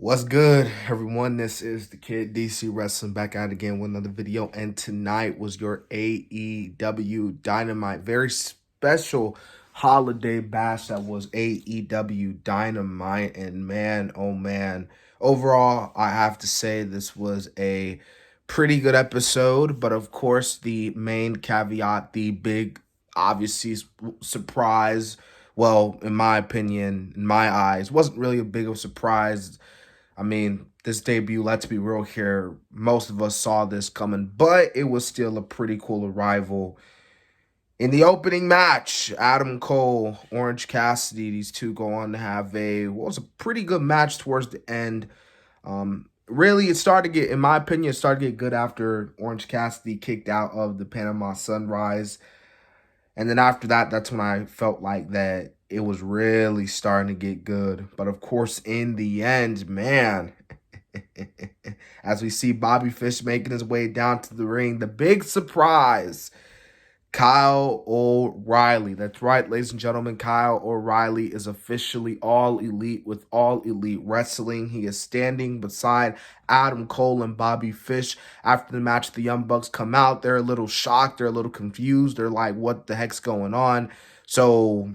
What's good, everyone? This is the Kid DC Wrestling back out again with another video. And tonight was your AEW Dynamite. Very special holiday bash that was AEW Dynamite. And man, oh man. Overall, I have to say this was a pretty good episode. But of course, the main caveat, the big, obviously, surprise. Well, in my opinion, in my eyes, wasn't really a big of a surprise. I mean, this debut, let's be real here, most of us saw this coming, but it was still a pretty cool arrival. In the opening match, Adam Cole, Orange Cassidy, these two go on to have what was a pretty good match towards the end. Really, it started to get, in my opinion, it started to get good after Orange Cassidy kicked out of the Panama Sunrise. And then after that, that's when I felt like that it was really starting to get good. But of course, in the end, man, as we see Bobby Fish making his way down to the ring, the big surprise, Kyle O'Reilly. That's right, ladies and gentlemen, Kyle O'Reilly is officially All Elite with All Elite Wrestling. He is standing beside Adam Cole and Bobby Fish. After the match, the Young Bucks come out. They're a little shocked. They're a little confused. They're like, what the heck's going on? So,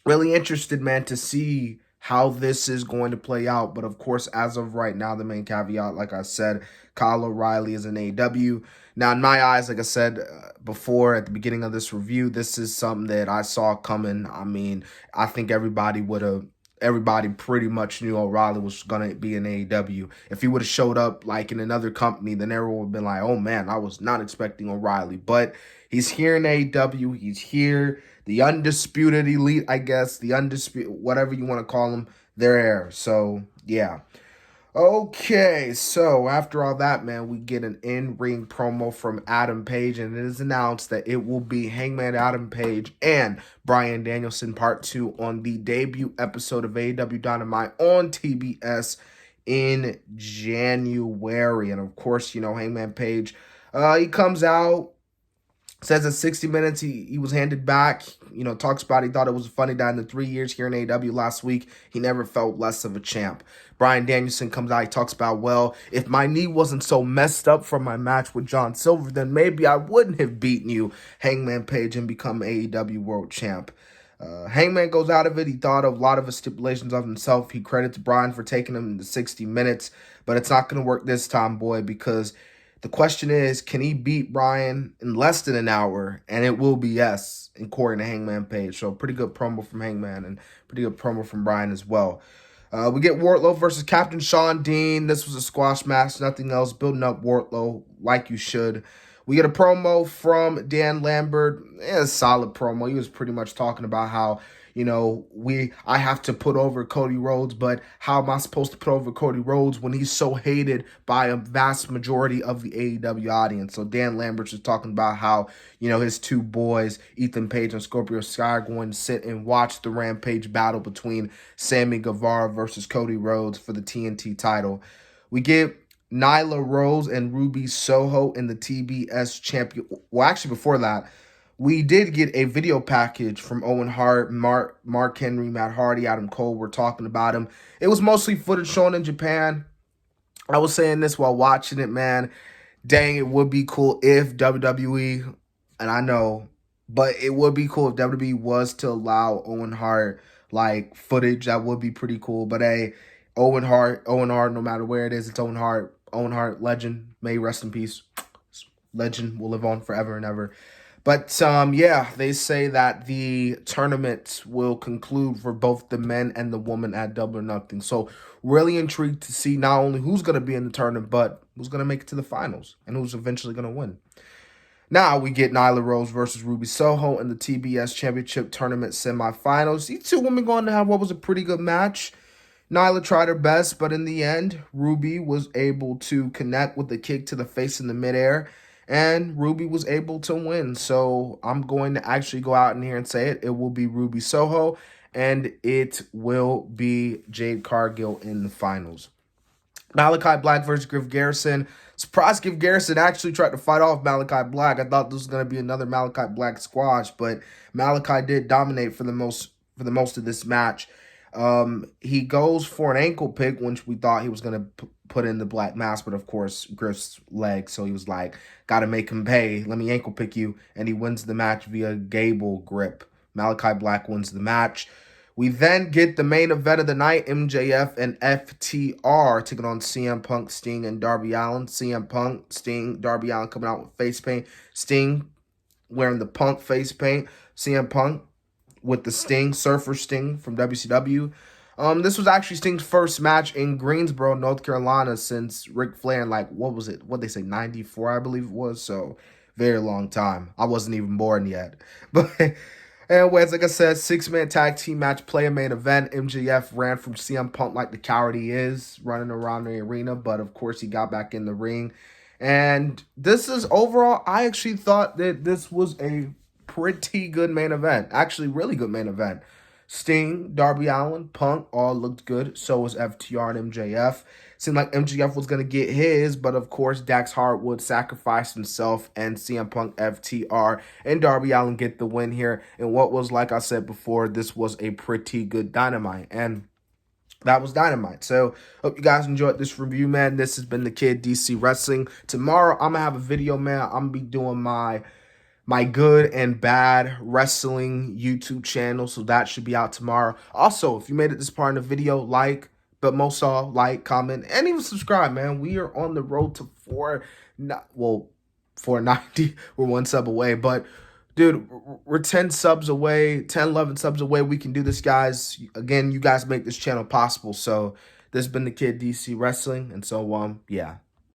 really interested, man, to see how this is going to play out. But of course, as of right now, the main caveat, like I said, Kyle O'Reilly is in AEW. Now, in my eyes, like I said before at the beginning of this review, this is something that I saw coming. I mean, I think everybody pretty much knew O'Reilly was going to be in AEW. If he would have showed up like in another company, then everyone would have been like, oh man, I was not expecting O'Reilly. But he's here in AEW. He's here. The undisputed elite, I guess. The undisputed, whatever you want to call them, they're here. So, yeah. Okay, so after all that, man, we get an in-ring promo from Adam Page, and it is announced that it will be Hangman Adam Page and Bryan Danielson Part 2 on the debut episode of AEW Dynamite on TBS in January. And of course, you know, Hangman Page, he comes out, says at 60 minutes he was handed back, you know, talks about he thought it was funny that in the 3 years here in AEW last week, he never felt less of a champ. Bryan Danielson comes out, he talks about, well, if my knee wasn't so messed up from my match with John Silver, then maybe I wouldn't have beaten you, Hangman Page, and become AEW World Champ. Hangman goes out of it. He thought of a lot of his stipulations of himself. He credits Bryan for taking him to 60 minutes, but it's not going to work this time, boy, because the question is, can he beat Bryan in less than an hour? And it will be yes, according to Hangman Page. So pretty good promo from Hangman and pretty good promo from Bryan as well. We get Wardlow versus Captain Shawn Dean. This was a squash match, nothing else. Building up Wardlow like you should. We get a promo from Dan Lambert. A solid promo. He was pretty much talking about how, you know, I have to put over Cody Rhodes, but how am I supposed to put over Cody Rhodes when he's so hated by a vast majority of the AEW audience? So Dan Lambert's just talking about how, you know, his two boys, Ethan Page and Scorpio Sky, are going to sit and watch the Rampage battle between Sammy Guevara versus Cody Rhodes for the TNT title. We get Nyla Rose and Ruby Soho in the TBS champion. Well, actually, before that, we did get a video package from Owen Hart, Mark Henry, Matt Hardy, Adam Cole. We're talking about him. It was mostly footage shown in Japan. I was saying this while watching it, man. Dang, it would be cool if WWE, and I know, but it would be cool if WWE was to allow Owen Hart, like, footage. That would be pretty cool. But, hey, Owen Hart, no matter where it is, it's Owen Hart. Owen Hart, legend. May rest in peace. Legend will live on forever and ever. But, yeah, they say that the tournament will conclude for both the men and the women at Double or Nothing. So, really intrigued to see not only who's going to be in the tournament, but who's going to make it to the finals and who's eventually going to win. Now, we get Nyla Rose versus Ruby Soho in the TBS Championship Tournament semifinals. These two women going to have what was a pretty good match. Nyla tried her best, but in the end, Ruby was able to connect with a kick to the face in the midair, and Ruby was able to win. So I'm going to actually go out in here and say it. It will be Ruby Soho, and it will be Jade Cargill in the finals. Malachi Black versus Griff Garrison. Surprised Griff Garrison actually tried to fight off Malachi Black. I thought this was going to be another Malachi Black squash, but Malachi did dominate for the most of this match. He goes for an ankle pick, which we thought he was going to put in the black mass, but of course, Griff's leg. So he was like, got to make him pay. Let me ankle pick you. And he wins the match via Gable grip. Malachi Black wins the match. We then get the main event of the night, MJF and FTR taking on CM Punk, Sting, and Darby Allin. CM Punk, Sting, Darby Allin coming out with face paint. Sting wearing the Punk face paint. CM Punk with the Sting, Surfer Sting from WCW. This was actually Sting's first match in Greensboro, North Carolina since Ric Flair in what was it? What they say, 94, I believe it was. So, very long time. I wasn't even born yet. But anyways, like I said, 6-man tag team match, player main event. MJF ran from CM Punk like the coward he is, running around the arena. But, of course, he got back in the ring. And this is overall, I actually thought that this was a pretty good main event. Actually, really good main event. Sting, Darby Allin, Punk all looked good. So was FTR and MJF. Seemed like MJF was going to get his, but of course, Dax Harwood sacrificed himself, and CM Punk, FTR, and Darby Allin get the win here. And what was, like I said before, this was a pretty good Dynamite. And that was Dynamite. So, hope you guys enjoyed this review, man. This has been the Kid DC Wrestling. Tomorrow, I'm going to have a video, man. I'm going to be doing my good and bad wrestling YouTube channel, so that should be out tomorrow. Also, if you made it this part in the video, like, but most all, like, comment, and even subscribe, man. We are on the road to 490. We're 1 sub away, but dude, we're 10 subs away, 10, 11 subs away. We can do this, guys. Again, you guys make this channel possible. So this has been the Kid DC Wrestling, and so yeah.